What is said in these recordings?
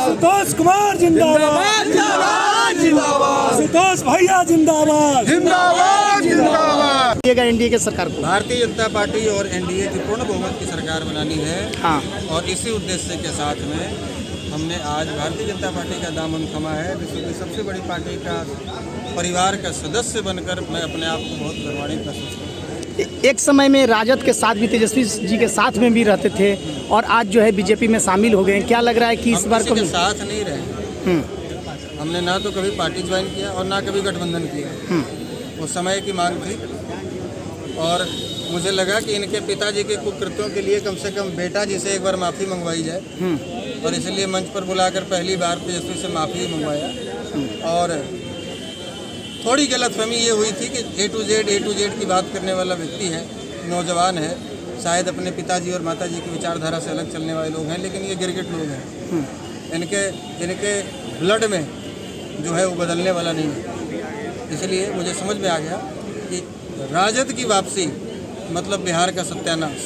संतोष कुमार जिंदाबाद, संतोष भैया जिंदाबाद, एनडीए की सरकार को भारतीय जनता पार्टी और एनडीए की पूर्ण बहुमत की सरकार बनानी है। हाँ, और इसी उद्देश्य के साथ में हमने आज भारतीय जनता पार्टी का दामन थमा है। विश्व की सबसे बड़ी पार्टी का परिवार का सदस्य बनकर मैं अपने आप को बहुत गौरवान्वित महसूस करता हूँ। एक समय में राजद के साथ भी, तेजस्वी जी के साथ में भी रहते थे और आज जो है बीजेपी में शामिल हो गए हैं। क्या लग रहा है कि इस बार किसी के साथ नहीं रहे। हमने ना तो कभी पार्टी ज्वाइन किया और ना कभी गठबंधन किया। वो समय की मांग थी और मुझे लगा कि इनके पिताजी के कुकृत्यों के लिए कम से कम बेटा जी से एक बार माफ़ी मंगवाई जाए और इसलिए मंच पर बुलाकर पहली बार तेजस्वी से माफ़ी मंगवाया। और थोड़ी गलतफहमी ये हुई थी कि ए टू जेड की बात करने वाला व्यक्ति है, नौजवान है, शायद अपने पिताजी और माताजी की विचारधारा से अलग चलने वाले लोग हैं, लेकिन ये गिरगिट लोग हैं। इनके ब्लड में जो है वो बदलने वाला नहीं है। इसलिए मुझे समझ में आ गया कि राजद की वापसी मतलब बिहार का सत्यानाश,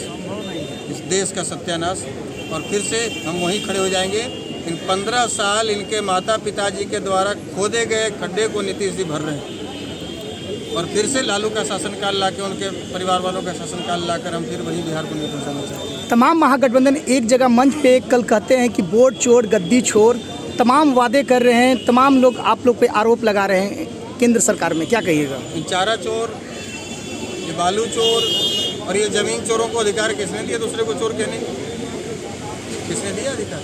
इस देश का सत्यानाश। और फिर से हम वहीं खड़े हो जाएंगे। इन 15 साल इनके माता पिताजी के द्वारा खोदे गए खड्डे को नीतीश जी भर रहे हैं और फिर से लालू का शासनकाल लाके, उनके परिवार वालों का शासनकाल लाकर हम फिर वही बिहार को नहीं पहुँचाना चाहते हैं। तमाम महागठबंधन एक जगह मंच पे कल कहते हैं कि वोट चोर, गद्दी चोर, तमाम वादे कर रहे हैं, तमाम लोग आप लोग पे आरोप लगा रहे हैं केंद्र सरकार में। क्या कहिएगा? ये चारा चोर, ये बालू चोर और ये जमीन चोरों को अधिकार किसने दिया दूसरे को चोर कहने? किसने दिया अधिकार?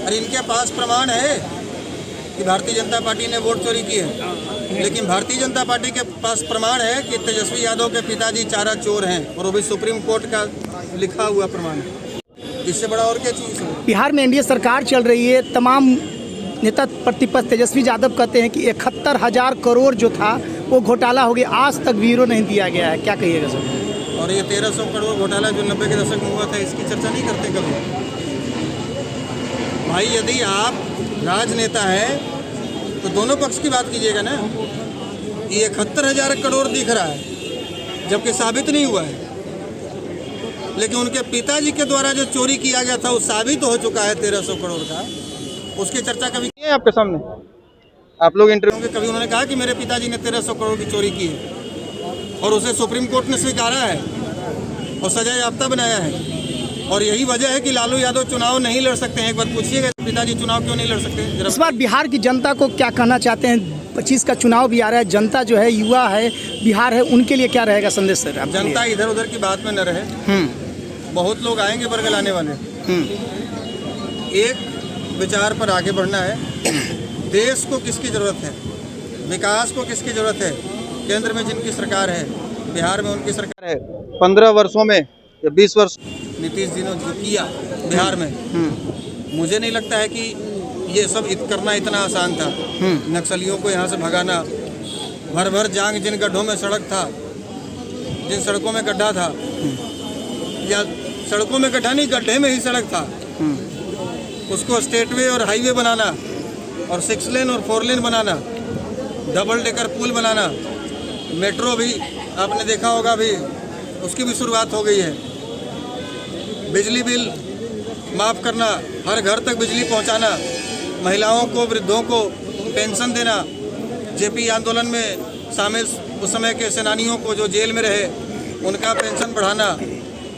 अरे इनके पास प्रमाण है कि भारतीय जनता पार्टी ने वोट चोरी की है, लेकिन भारतीय जनता पार्टी के पास प्रमाण है कि तेजस्वी यादव के पिताजी चारा चोर हैं और वो भी सुप्रीम कोर्ट का लिखा हुआ प्रमाण है। इससे बड़ा और क्या चीज़ है? बिहार में एनडीए सरकार चल रही है, तमाम नेता प्रतिपक्ष तेजस्वी यादव कहते हैं कि 71,000 करोड़ जो था वो घोटाला हो गया, आज तक ब्यूरो नहीं दिया गया है। क्या कहिएगा सर? और ये 1300 करोड़ घोटाला जो 90 के दशक में हुआ था, इसकी चर्चा नहीं करते कभी। भाई यदि आप राजनेता है तो दोनों पक्ष की बात कीजिएगा ना। ये 71,000 करोड़ दिख रहा है जबकि साबित नहीं हुआ है, लेकिन उनके पिताजी के द्वारा जो चोरी किया गया था वो साबित हो चुका है 1300 करोड़ का। उसकी चर्चा कभी की है आपके सामने? आप लोग इंटरव्यू में कभी उन्होंने कहा कि मेरे पिताजी ने 1300 करोड़ की चोरी की है और उसे सुप्रीम कोर्ट ने स्वीकारा है और सजा याफ्ता बनाया है। और यही वजह है कि लालू यादव चुनाव नहीं लड़ सकते हैं। एक बार पूछिएगा पिताजी चुनाव क्यों नहीं लड़ सकते? इस बार बिहार की जनता को क्या कहना चाहते हैं? 25 का चुनाव भी आ रहा है, जनता जो है, युवा है, बिहार है, उनके लिए क्या रहेगा संदेश सर? जनता इधर उधर की बात में न रहे। बहुत लोग आएंगे बरगल आने वाले। एक विचार पर आगे बढ़ना है। देश को किसकी ज़रूरत है, विकास को किसकी ज़रूरत है? केंद्र में जिनकी सरकार है, बिहार में उनकी सरकार है। 15 वर्षों में या 20 वर्ष नीतीश जी ने जो किया बिहार में, मुझे नहीं लगता है कि ये सब करना इतना आसान था। नक्सलियों को यहाँ से भगाना, भर भर जांग जिन गड्ढों में सड़क था, जिन सड़कों में गड्ढा था, या सड़कों में गड्ढा नहीं, गड्ढे में ही सड़क था, उसको स्टेटवे और हाईवे बनाना और 6 लेन और 4 लेन बनाना, डबल डेकर पुल बनाना, मेट्रो भी आपने देखा होगा, अभी उसकी भी शुरुआत हो गई है। बिजली बिल माफ़ करना, हर घर तक बिजली पहुंचाना, महिलाओं को, वृद्धों को पेंशन देना, जेपी आंदोलन में शामिल उस समय के सेनानियों को जो जेल में रहे उनका पेंशन बढ़ाना,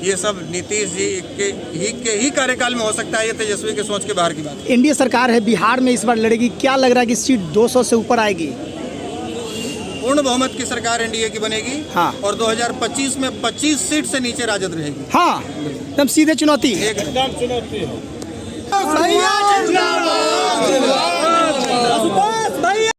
ये सब नीतीश जी के ही कार्यकाल में हो सकता है। ये तेजस्वी के सोच के बाहर की बात है। एनडीए सरकार है, बिहार में इस बार लड़ेगी। क्या लग रहा है कि सीट 200 से ऊपर आएगी? पूर्ण बहुमत की सरकार एनडीए की बनेगी। हाँ। और 2025 में 25 सीट से नीचे राजद रहेगी। हाँ, एकदम सीधे चुनौती। एकदम चुनौती है।